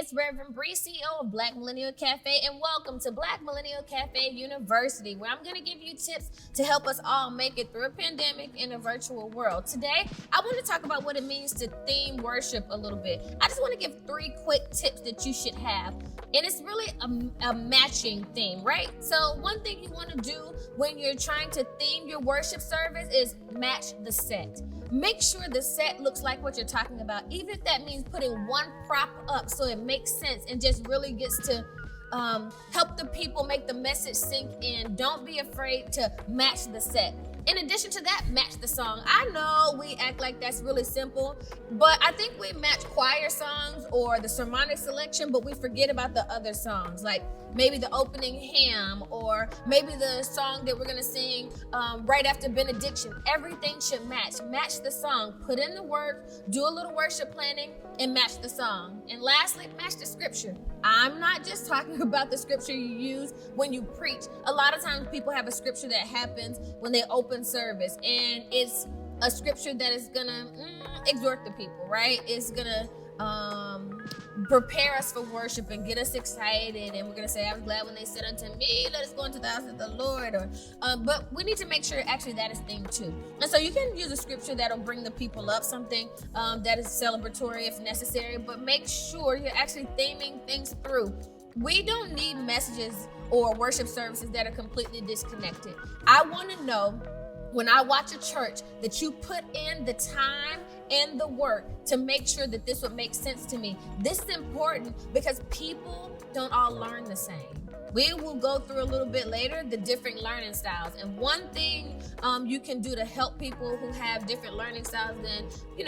it's Reverend Bree, CEO of Black Millennial Cafe, and welcome to Black Millennial Cafe University, where I'm going to give you tips to help us all make it through a pandemic in a virtual world. Today, I want to talk about what it means to theme worship a little bit. I just want to give 3 quick tips that you should have, and it's really a matching theme, right? So one thing you want to do when you're trying to theme your worship service is match the set. Make sure the set looks like what you're talking about, even if that means putting one prop up so it makes sense and just really gets to help the people make the message sink in. Don't be afraid to match the set. In addition to that, match the song. I know we act like that's really simple, but I think we match choir songs or the sermonic selection, but we forget about the other songs, like maybe the opening hymn or maybe the song that we're going to sing right after benediction. Everything should match. Match the song. Put in the work, do a little worship planning, and match the song. And lastly, match the scripture. I'm not just talking about the scripture you use when you preach. A lot of times people have a scripture that happens when they open service, and it's a scripture that is gonna exhort the people, right? It's gonna prepare us for worship and get us excited, and we're gonna say, I was glad when they said unto me, let us go into the house of the Lord. Or but we need to make sure actually that is thing too. And so you can use a scripture that'll bring the people up, something that is celebratory if necessary, but make sure you're actually theming things through. We don't need messages or worship services that are completely disconnected. I want to know, when I watch a church, that you put in the time and the work to make sure that this would make sense to me. This is important because people don't all learn the same. We will go through a little bit later the different learning styles. And one thing you can do to help people who have different learning styles than,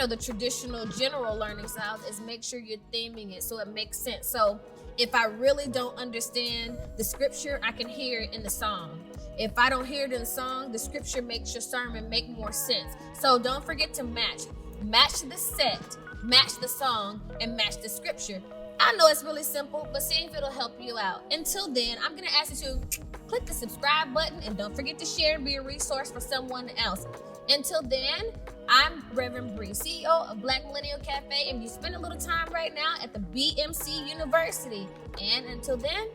the traditional general learning styles is make sure you're theming it so it makes sense. So if I really don't understand the scripture, I can hear it in the song. If I don't hear it in the song, the scripture makes your sermon make more sense. So don't forget to match. Match the set, match the song, and match the scripture. I know it's really simple, but see if it'll help you out. Until then, I'm going to ask you to click the subscribe button, and don't forget to share and be a resource for someone else. Until then, I'm Reverend Bree, CEO of Black Millennial Cafe, and you spend a little time right now at the BMC University. And until then,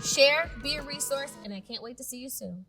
share, be a resource, and I can't wait to see you soon.